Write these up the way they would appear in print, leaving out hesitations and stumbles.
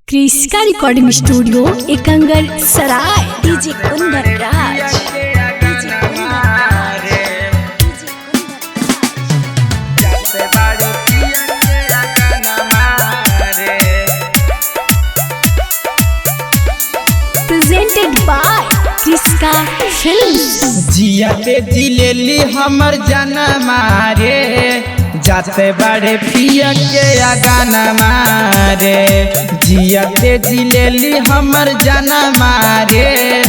क्रिस्का recording studio Ekangar Sarai. DJ Kundan Raj. Presented by Kriska films. जियाते जिलेली हमर जनमा रे, जाते बड़े पिया के गाना मारे। जियाते जिलेली हमर जनमा रे,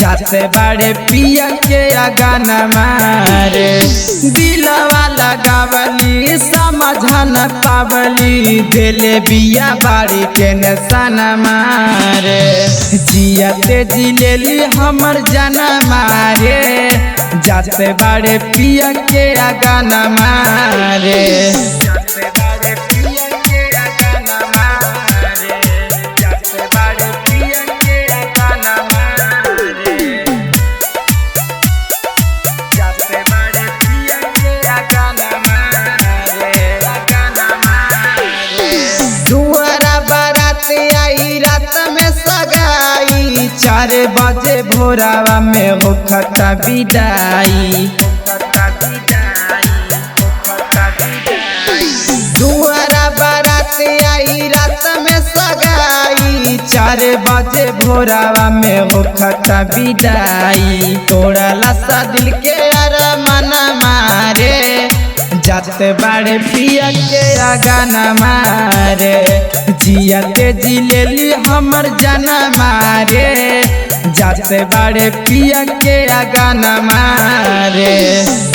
जाते बड़े पिया के गाना मारे। दिलवा लगावली समझ न पावली, दिले बिया बाड़ी के नसन मारे। जियाते जिलेली हमर जनमा रे, जाते बड़े पिया के गाना मारे। जाते बड़े पिया के गाना मारे, जाते बड़े पिया के गाना मारे, जाते बड़े पिया के गाना मारे, गाना मारे। दुआरा बारात आई रात में सगाई, 4 बजे भोरावा में होखता विदाई। दुआरा बारात आई रात में सगाई, 4 बजे भोरावा में होखता विदाई। तोड़ला सा दिल के अरमान मारे, जाते बड़े पिया के गाना मारे। जियाते जिलेली हमर जनमा रे, जाते बड़े पिया के गाना मारे।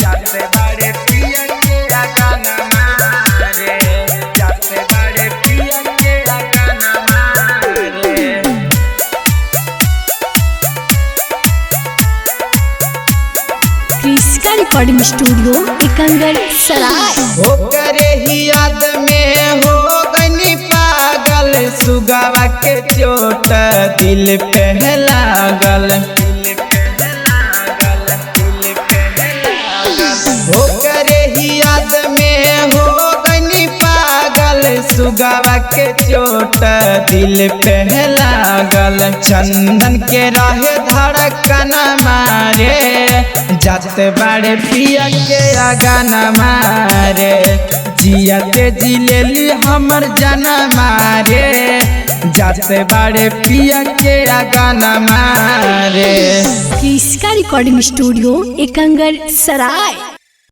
जाते बड़े पिया के गाना मारे, जाते बड़े पिया के गाना मारे। क्रिस्का रिकॉर्डिंग स्टूडियो एकंगर सराय। हो करे ही याद में हो गनी पागल, सुगावा के चोट दिल पे लागल। हो करे ही याद में हो गनी पागल, सुगावा के चोट दिल पे लागल। चंदन के रहे धड़कन मारे, जाते बड़े पिया के गाना मारे। जियाते जिलेली हमर जनमा रे, जाते बड़े पिया के गाना मारे। क्रिस्का रिकॉर्डिंग स्टूडियो एकंगर सराय।